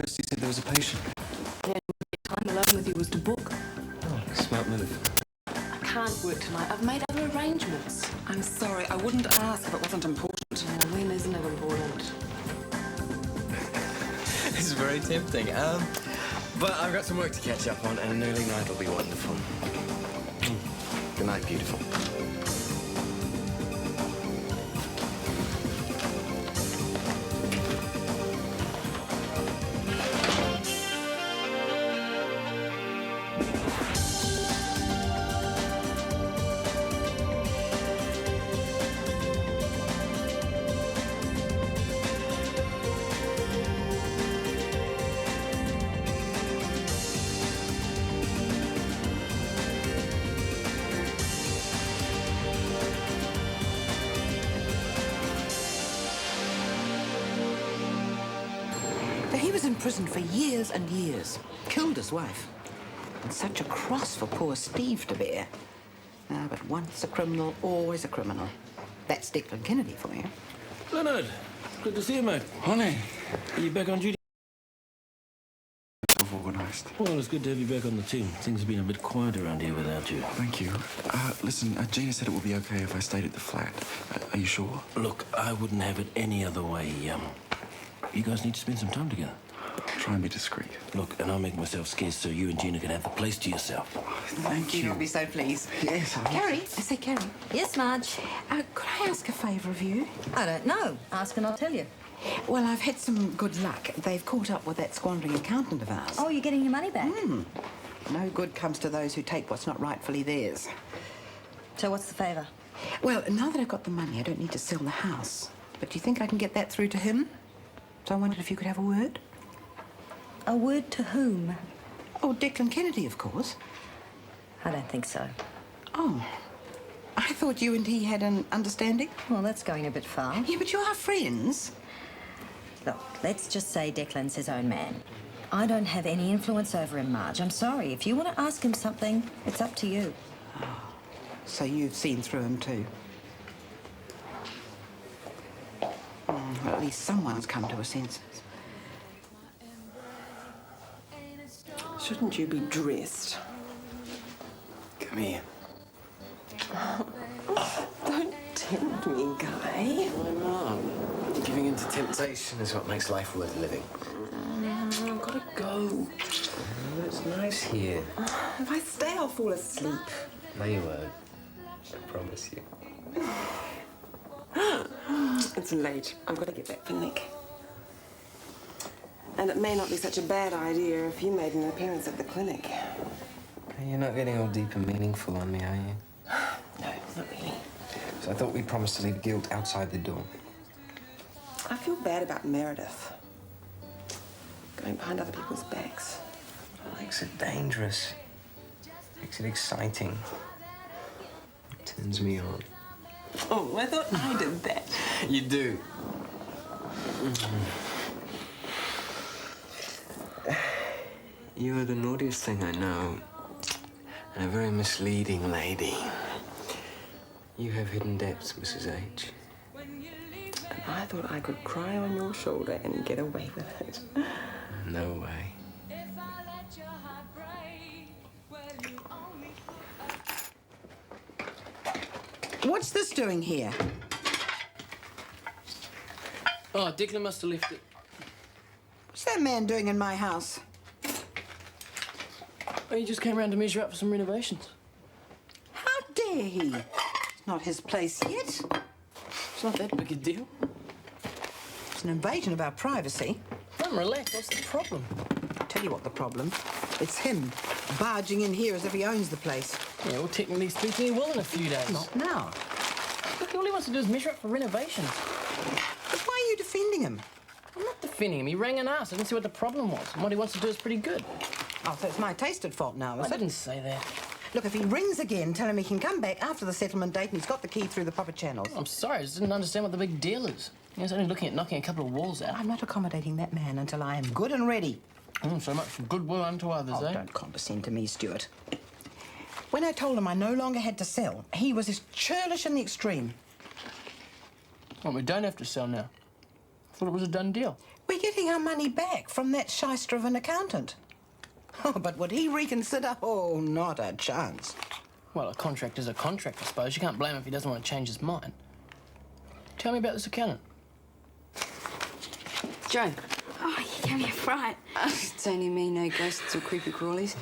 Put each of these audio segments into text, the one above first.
Kirsty said there was a patient. The only time alone with you was to book. Oh, smart move. I can't work tonight. I've made other arrangements. I'm sorry, I wouldn't ask if it wasn't important. Oh, when isn't it important? This is very tempting. But I've got some work to catch up on, and an early night will be wonderful. Good night, beautiful. He was in prison for years and years. Killed his wife. And such a cross for poor Steve to bear. But once a criminal, always a criminal. That's Declan Kennedy for you. Leonard, good to see you, mate. Honey. Are you back on duty? Organised. Well, it's good to have you back on the team. Things have been a bit quiet around here without you. Thank you. Listen, Gina said it would be okay if I stayed at the flat. Are you sure? Look, I wouldn't have it any other way. You guys need to spend some time together. Try and be discreet. Look, and I'll make myself scarce so you and Gina can have the place to yourself. Thank you. You'll be so pleased. Yes, Carrie, I say, Carrie. Yes, Marj. Could I ask a favour of you? I don't know. Ask and I'll tell you. Well, I've had some good luck. They've caught up with that squandering accountant of ours. Oh, you're getting your money back? No good comes to those who take what's not rightfully theirs. So what's the favour? Well, now that I've got the money, I don't need to sell the house. But do you think I can get that through to him? So I wondered if you could have a word. A word to whom? Oh, Declan Kennedy, of course. I don't think so. Oh. I thought you and he had an understanding. Well, that's going a bit far. Yeah, but you are friends. Look, let's just say Declan's his own man. I don't have any influence over him, Marj. I'm sorry. If you want to ask him something, it's up to you. So you've seen through him too. Well, at least someone's come to a senses. Shouldn't you be dressed? Come here. Don't tempt me, Guy. My mum. Giving in to temptation is what makes life worth living. I've got to go. Oh, it's nice here. If I stay, I'll fall asleep. No, you won't. I promise you. It's late. I've got to get back for Nick. And it may not be such a bad idea if you made an appearance at the clinic. You're not getting all deep and meaningful on me, are you? No, not really. So I thought we promised to leave guilt outside the door. I feel bad about Meredith. Going behind other people's backs. It makes it dangerous. Makes it exciting. It turns me on. Oh, I thought I did that. You do. You are the naughtiest thing I know. And a very misleading lady. You have hidden depths, Mrs. H. And I thought I could cry on your shoulder and get away with it. No way. What's this doing here? Oh, Declan must have left it. What's that man doing in my house? Oh, he just came round to measure up for some renovations. How dare he? It's not his place yet. It's not that big a deal. It's an invasion of our privacy. Mum, relax. What's the problem? I'll tell you what the problem. It's him barging in here as if he owns the place. Yeah, well, technically speaking, he will in a few days. Not now. Look, all he wants to do is measure up for renovations. But why are you defending him? I'm not defending him. He rang and asked. I didn't see what the problem was. And what he wants to do is pretty good. Oh, so it's my taste at fault now, is I it? didn't say that. Look, if he rings again, tell him he can come back after the settlement date and he's got the key through the proper channels. I'm sorry. I just didn't understand what the big deal is. He was only looking at knocking a couple of walls out. I'm not accommodating that man until I am good and ready. So much for goodwill unto others, Oh, eh? don't condescend to me, Stuart. When I told him I no longer had to sell, he was as churlish in the extreme. Well, we don't have to sell now. I thought it was a done deal. We're getting our money back from that shyster of an accountant. Oh, but would he reconsider? Oh, not a chance. Well, a contract is a contract, I suppose. You can't blame him if he doesn't want to change his mind. Tell me about this accountant. Joe. Oh, you gave me a fright. It's only me, no ghosts or creepy crawlies.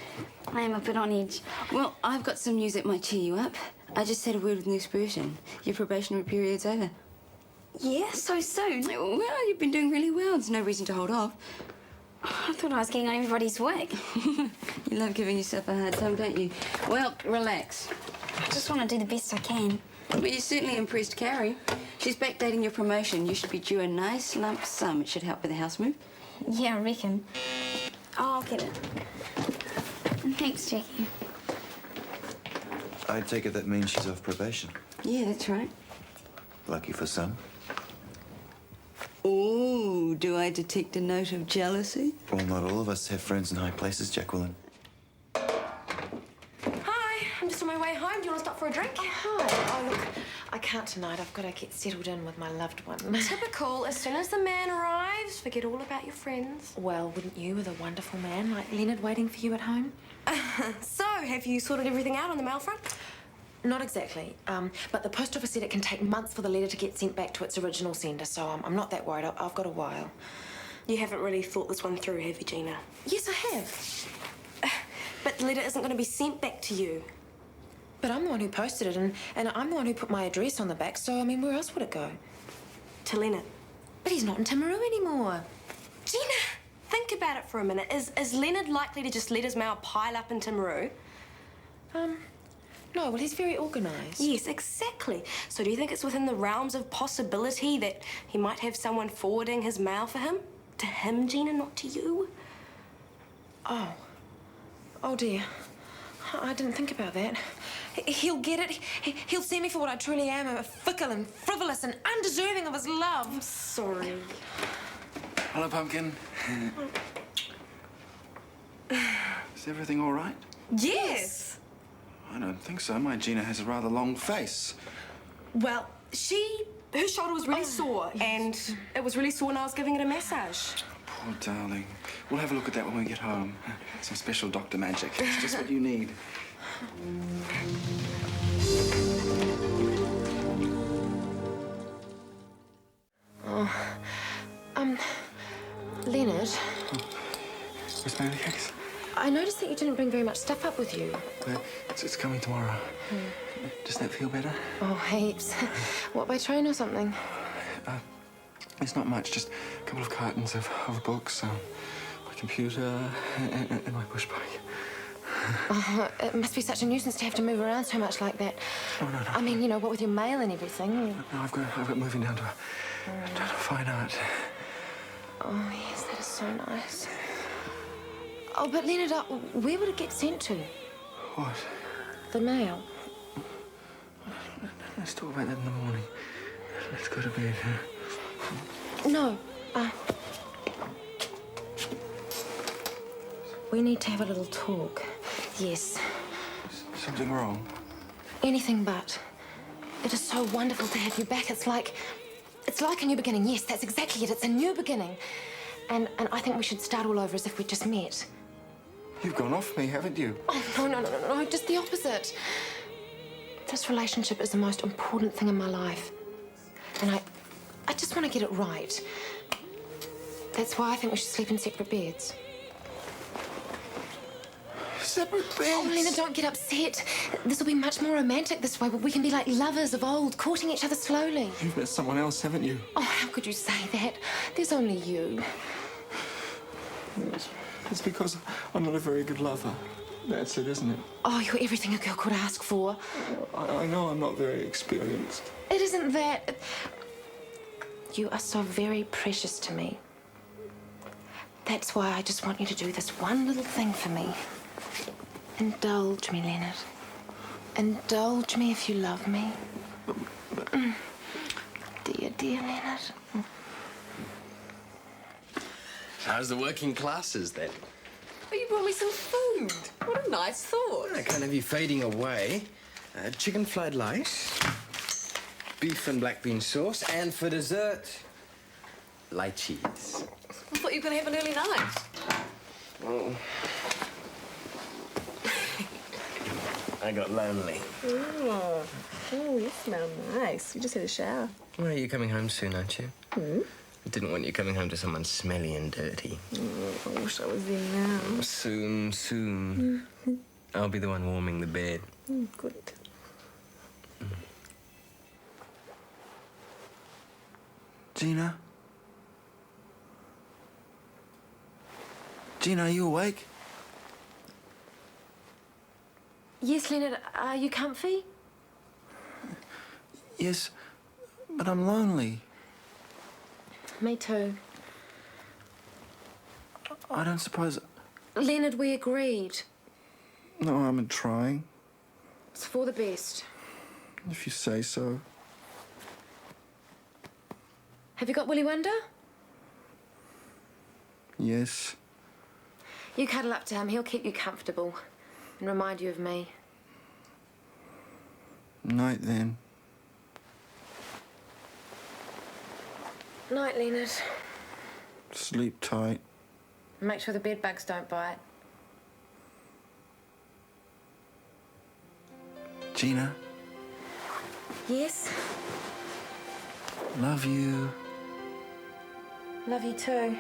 I am a bit on edge. Well, I've got some news that might cheer you up. I just had a word with Nurse Burton. Your probationary period's over. Yeah, so soon. Well, you've been doing really well. There's no reason to hold off. I thought I was getting on everybody's work. You love giving yourself a hard time, don't you? Well, relax. I just want to do the best I can. But you certainly impressed Carrie. She's backdating your promotion. You should be due a nice lump sum. It should help with the house move. Yeah, I reckon. Oh, I'll get it. Thanks, Jackie. I take it that means she's off probation. Yeah, that's right. Lucky for some. Oh, do I detect a note of jealousy? Well, not all of us have friends in high places, Jacqueline. Hi, I'm just on my way home. Do you want to stop for a drink? Oh, hi. Oh, look, I can't tonight. I've got to get settled in with my loved one. Typical. As soon as the man arrives, forget all about your friends. Well, wouldn't you with a wonderful man like Leonard waiting for you at home? So, have you sorted everything out on the mail front? Not exactly. But the post office said it can take months for the letter to get sent back to its original sender, so I'm not that worried. I've got a while. You haven't really thought this one through, have you, Gina? Yes, I have. But the letter isn't going to be sent back to you. But I'm the one who posted it, and I'm the one who put my address on the back, so, I mean, where else would it go? To Leonard. But he's not in Timaru anymore. Gina, think about it for a minute. Is Leonard likely to just let his mail pile up in Timaru? No, well, he's very organised. Yes, exactly. So do you think it's within the realms of possibility that he might have someone forwarding his mail for him? To him, Gina, not to you? Oh. Oh, dear. I didn't think about that. He'll get it. He'll see me for what I truly am, a fickle and frivolous and undeserving of his love. I'm sorry. Hello, Pumpkin. Is everything all right? Yes! I don't think so. My Gina has a rather long face. Well, her shoulder was really sore, and it was really sore when I was giving it a massage. Poor darling. We'll have a look at that when we get home. Some special doctor magic. It's just what you need. Leonard, Miss Pancakes? I noticed that you didn't bring very much stuff up with you. It's coming tomorrow. Does that feel better? Oh, heaps. What, by train or something? It's not much, just a couple of cartons of books, my computer, and my push bike. Oh, it must be such a nuisance to have to move around so much like that. Oh, no. I mean, you know, what with your mail and everything. No, I've got moving down to fine art. Oh, yes, that is so nice. Oh, but Leonard, where would it get sent to? What? The mail. Let's talk about that in the morning. Let's go to bed. No, we need to have a little talk. Yes. Something wrong? Anything but. It is so wonderful to have you back. It's like a new beginning. Yes, that's exactly it. It's a new beginning. And I think we should start all over as if we'd just met. You've gone off me, haven't you? Oh, no, just the opposite. This relationship is the most important thing in my life. And I just want to get it right. That's why I think we should sleep in separate beds. Separate beds? Oh, Lena, don't get upset. This will be much more romantic this way. We can be like lovers of old, courting each other slowly. You've met someone else, haven't you? Oh, how could you say that? There's only you. It's because I'm not a very good lover. That's it, isn't it? Oh, you're everything a girl could ask for. I know I'm not very experienced. It isn't that. You are so very precious to me. That's why I just want you to do this one little thing for me. Indulge me, Leonard. Indulge me if you love me. Dear Leonard. How's the working classes, then? Oh, you brought me some food. What a nice thought. I can't have you fading away. Chicken fried rice, beef and black bean sauce, and for dessert, lychees. I thought you were going to have an early night. Oh. I got lonely. Oh, you smell nice. You just had a shower. Well, you're coming home soon, aren't you? Hmm? I didn't want you coming home to someone smelly and dirty. Oh, I wish I was there now. Soon, soon. I'll be the one warming the bed. Good. Gina? Gina, are you awake? Yes, Leonard, are you comfy? Yes, but I'm lonely. Me too. I don't suppose... Leonard, we agreed. No, I'm trying. It's for the best. If you say so. Have you got Willy Wonder? Yes. You cuddle up to him, he'll keep you comfortable and remind you of me. Night, then. Night, Leonard. Sleep tight. Make sure the bed bugs don't bite. Gina, Yes? love you. Love you too.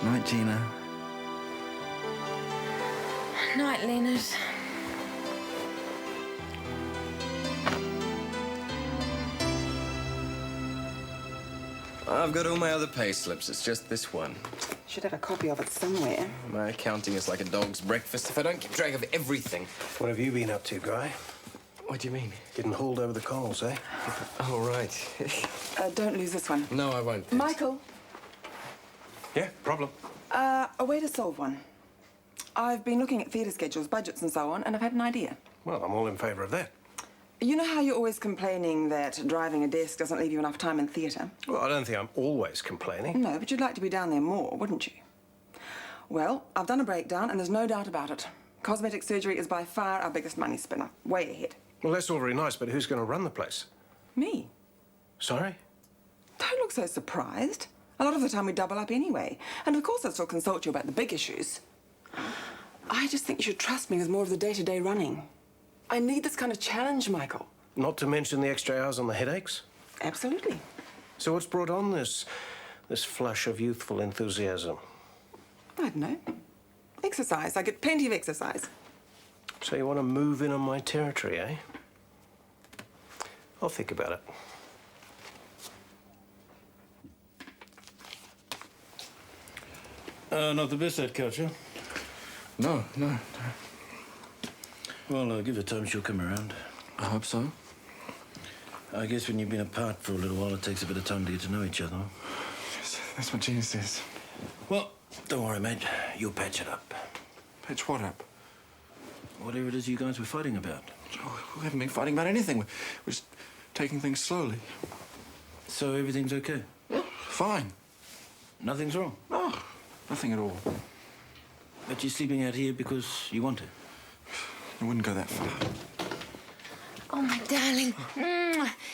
Night, Gina. Night, Leonard. I've got all my other pay slips. It's just this one. Should have a copy of it somewhere. My accounting is like a dog's breakfast. If I don't keep track of everything... What have you been up to, Guy? What do you mean? Getting hauled over the coals, eh? Oh, right. Don't lose this one. No, I won't. Michael, Yeah, problem. a way to solve one. I've been looking at theatre schedules, budgets and so on, and I've had an idea. Well, I'm all in favour of that. You know how you're always complaining that driving a desk doesn't leave you enough time in theatre? Well, I don't think I'm always complaining. No, but you'd like to be down there more, wouldn't you? Well, I've done a breakdown, and there's no doubt about it. Cosmetic surgery is by far our biggest money spinner. Way ahead. Well, that's all very nice, but who's going to run the place? Me. Sorry? Don't look so surprised. A lot of the time we double up anyway. And of course I still consult you about the big issues. I just think you should trust me with more of the day-to-day running. I need this kind of challenge, Michael. Not to mention the extra hours on the headaches? Absolutely. So what's brought on this flush of youthful enthusiasm? I don't know. Exercise. I get plenty of exercise. So you want to move in on my territory, eh? I'll think about it. Not the best, that culture. No. Well, give her time, she'll come around. I hope so. I guess when you've been apart for a little while, it takes a bit of time to get to know each other. Yes, that's what Gina says. Well, don't worry, mate. You'll patch it up. Patch what up? Whatever it is you guys were fighting about. Oh, we haven't been fighting about anything. We're just taking things slowly. So everything's okay? Fine. Nothing's wrong? No, nothing at all. But you're sleeping out here because you want to? I wouldn't go that far. Oh, my darling.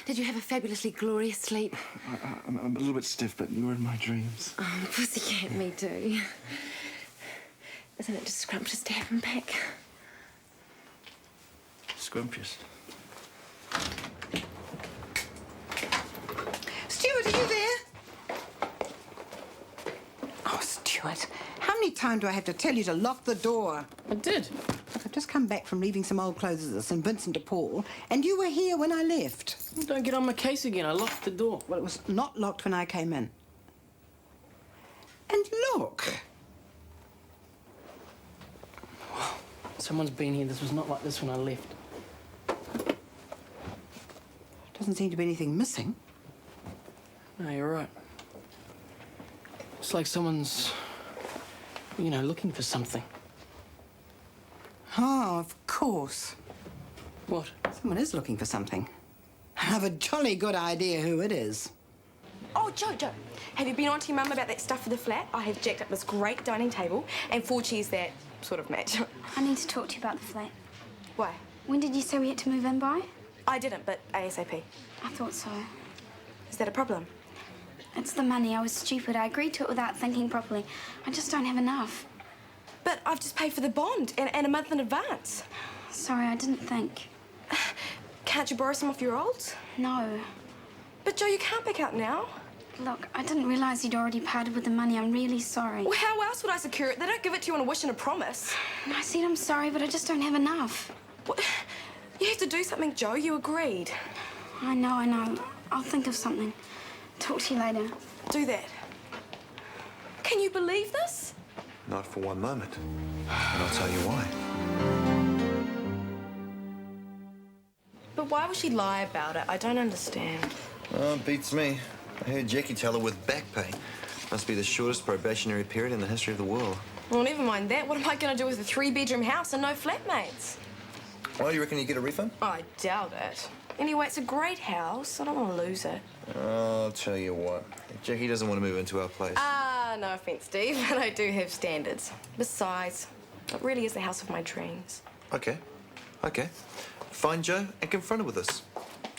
Did you have a fabulously glorious sleep? I'm a little bit stiff, but you were in my dreams. Oh, pussycat, me too. Isn't it just scrumptious to have him back? Scrumptious. Stuart, are you there? Oh, Stuart, how many times do I have to tell you to lock the door? I did. Look, I've just come back from leaving some old clothes at the St. Vincent de Paul, and you were here when I left. Well, don't get on my case again. I locked the door. Well, it was not locked when I came in. And look. Someone's been here. This was not like this when I left. Doesn't seem to be anything missing. No, you're right. It's like someone's, looking for something. Oh, of course. What? Someone is looking for something. I have a jolly good idea who it is. Oh, Joe, have you been on to your mum about that stuff for the flat? I have jacked up this great dining table and 4 chairs that sort of match. I need to talk to you about the flat. Why? When did you say we had to move in by? I didn't, but ASAP. I thought so. Is that a problem? It's the money. I was stupid. I agreed to it without thinking properly. I just don't have enough. But I've just paid for the bond and a month in advance. Sorry, I didn't think. Can't you borrow some off your olds? No. But Joe, you can't back out now. Look, I didn't realise you'd already parted with the money. I'm really sorry. Well, how else would I secure it? They don't give it to you on a wish and a promise. And I said I'm sorry, but I just don't have enough. What? You have to do something, Joe. You agreed. I know. I'll think of something. Talk to you later. Do that. Can you believe this? Not for one moment. And I'll tell you why. But why would she lie about it? I don't understand. Oh, beats me. I heard Jackie tell her with back pain. Must be the shortest probationary period in the history of the world. Well, never mind that. What am I going to do with a 3-bedroom house and no flatmates? Why, do you reckon you get a refund? I doubt it. Anyway, it's a great house. I don't want to lose it. Oh, I'll tell you what. Jackie doesn't want to move into our place. No offence, Steve, but I do have standards. Besides, it really is the house of my dreams. Okay. Find Joe and confront her with this.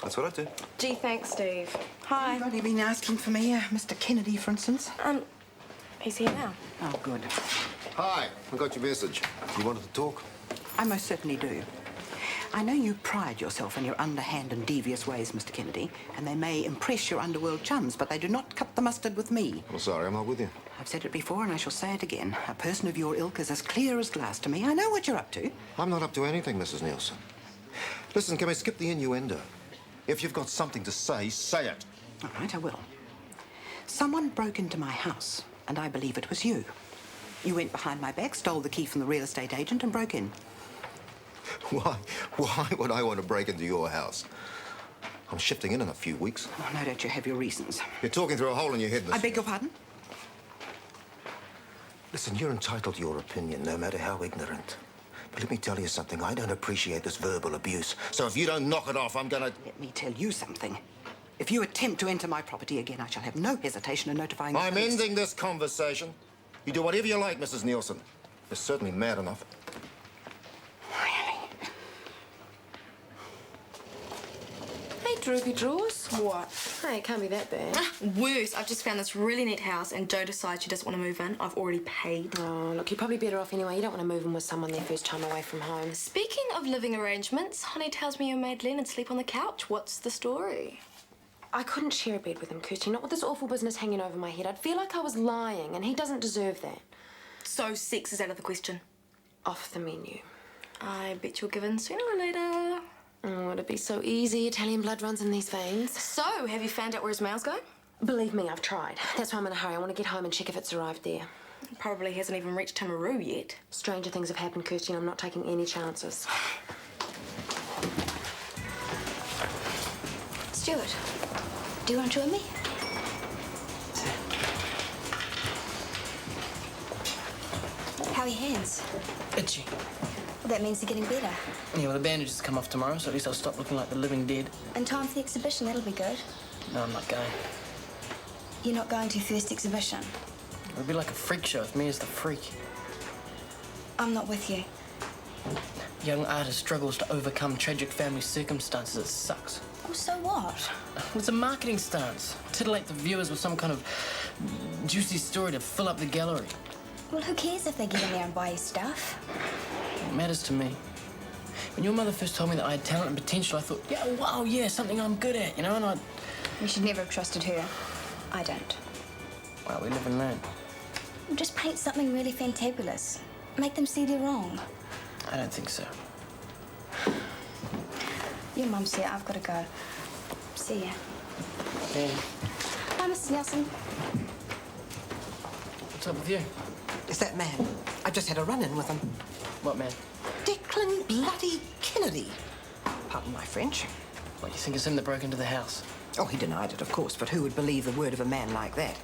That's what I do. Gee, thanks, Steve. Hi. You've only been asking for me, Mr. Kennedy, for instance. He's here now. Oh, good. Hi, I got your message. You wanted to talk? I most certainly do. I know you pride yourself in your underhand and devious ways, Mr. Kennedy, and they may impress your underworld chums, but they do not cut the mustard with me. I'm sorry, I'm not with you. I've said it before, and I shall say it again. A person of your ilk is as clear as glass to me. I know what you're up to. I'm not up to anything, Mrs. Nielsen. Listen, can we skip the innuendo? If you've got something to say it. All right, I will. Someone broke into my house, and I believe it was you. You went behind my back, stole the key from the real estate agent, and broke in. Why would I want to break into your house? I'm shifting in a few weeks. Oh, no, don't you have your reasons? You're talking through a hole in your head, Miss. I beg your pardon? Listen, you're entitled to your opinion, no matter how ignorant. But let me tell you something. I don't appreciate this verbal abuse. So if you don't knock it off, I'm gonna... Let me tell you something. If you attempt to enter my property again, I shall have no hesitation in notifying the I'm police. ending this conversation. You do whatever you like, Mrs. Nielsen. You're certainly mad enough. Hey, Droopy Drawers. What? Hey, it can't be that bad. Worse, I've just found this really neat house and Joe decides she doesn't want to move in. I've already paid. Oh, look, you're probably better off anyway. You don't want to move in with someone their first time away from home. Speaking of living arrangements, Honey tells me you made Leonard sleep on the couch. What's the story? I couldn't share a bed with him, Kirsty, not with this awful business hanging over my head. I'd feel like I was lying, and he doesn't deserve that. So sex is out of the question? Off the menu. I bet you'll give in sooner or later. Oh, it'd be so easy. Italian blood runs in these veins. So, have you found out where his mail's going? Believe me, I've tried. That's why I'm in a hurry. I want to get home and check if it's arrived there. Probably hasn't even reached Timaru yet. Stranger things have happened, Kirsty, and I'm not taking any chances. Stuart, do you want to join me? How are your hands? Itchy. Well, that means they're getting better. Yeah, well, the bandages come off tomorrow, so at least I'll stop looking like the living dead. In time for the exhibition, that'll be good. No, I'm not going. You're not going to your first exhibition? It'll be like a freak show with me as the freak. I'm not with you. Young artist struggles to overcome tragic family circumstances. It sucks. Well, so what? It's a marketing stance. Titillate the viewers with some kind of juicy story to fill up the gallery. Well, who cares if they get in there and buy your stuff? It matters to me. When your mother first told me that I had talent and potential, I thought, yeah, wow, yeah, something I'm good at, you know, and I... You should never have trusted her. I don't. Well, we live and learn. Well, just paint something really fantabulous. Make them see they're wrong. I don't think so. Your mum's here. I've got to go. See ya. Yeah. Bye, Mrs. Nelson. What's up with you? Is that man? I just had a run-in with him. What man? Declan bloody Kennedy. Pardon my French. What, you think it's him that broke into the house? Oh, he denied it, of course, but who would believe the word of a man like that?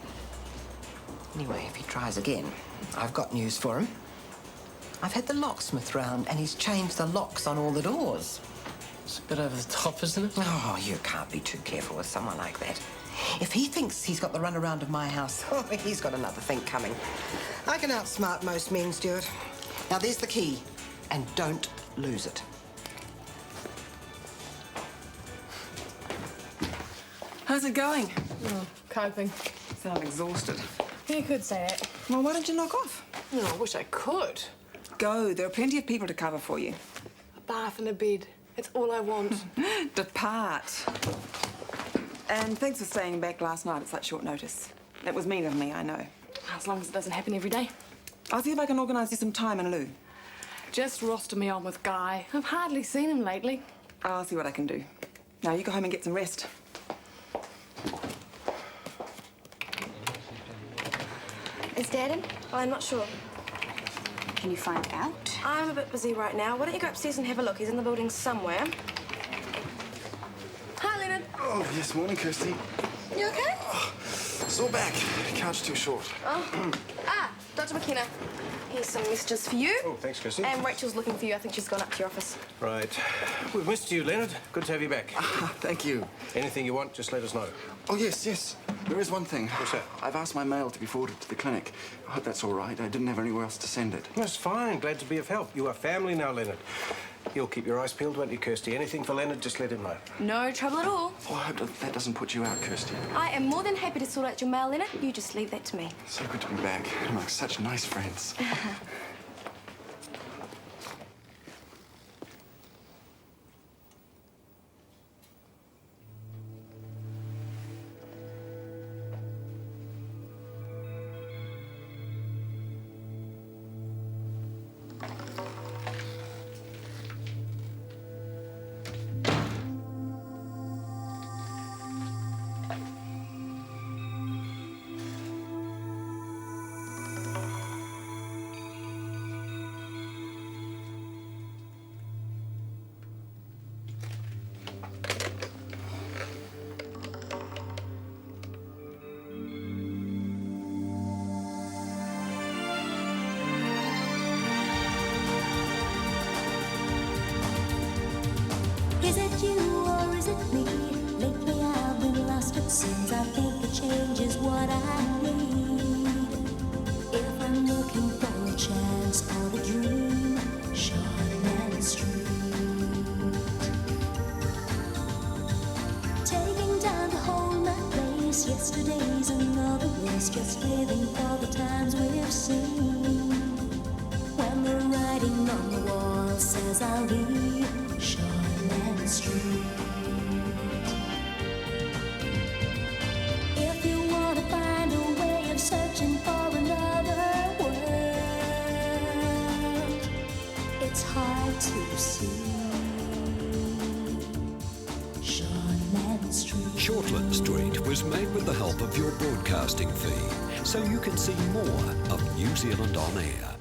Anyway, if he tries again, I've got news for him. I've had the locksmith round, and he's changed the locks on all the doors. It's a bit over the top, isn't it? Oh, you can't be too careful with someone like that. If he thinks he's got the runaround of my house, oh, he's got another thing coming. I can outsmart most men, Stuart. Now, there's the key, and don't lose it. How's it going? Coping. sound exhausted. You could say it. Well, why don't you knock off? No, I wish I could. Go. There are plenty of people to cover for you. A bath and a bed. It's all I want. Depart. And thanks for staying back last night at such short notice. It was mean of me, I know. As long as it doesn't happen every day. I'll see if I can organise you some time in lieu. Just roster me on with Guy. I've hardly seen him lately. I'll see what I can do. Now, you go home and get some rest. Is Dad in? Well, I'm not sure. Can you find out? I'm a bit busy right now. Why don't you go upstairs and have a look? He's in the building somewhere. Hi, Leonard. Oh, yes, morning, Kirsty. You okay? Sore back. Couch too short. Oh. Dr. McKenna. Here's some messages for you. Oh, thanks, Kirsty. And Rachel's looking for you. I think she's gone up to your office. Right. We've missed you, Leonard. Good to have you back. Thank you. Anything you want, just let us know. Oh, yes. There is one thing. What's that? I've asked my mail to be forwarded to the clinic. I hope that's all right. I didn't have anywhere else to send it. That's fine. Glad to be of help. You are family now, Leonard. You'll keep your eyes peeled, won't you, Kirsty? Anything for Leonard, just let him know. No trouble at all. Oh, I hope that doesn't put you out, Kirsty. I am more than happy to sort out your mail, Leonard. You just leave that to me. So good to be back. Among such nice friends. Is it you or is it me? Lately I've been lost, it seems. I think a change is what I need. If I'm looking for a chance or a dream, Shortland Street. Taking time to hold my place. Yesterday's another race, just living for the times we've seen. When the writing on the wall says I'll be Shortland Street. If you want to find a way of searching for another world, it's hard to see. Shortland Street. Shortland Street was made with the help of your broadcasting fee, so you can see more of New Zealand On Air.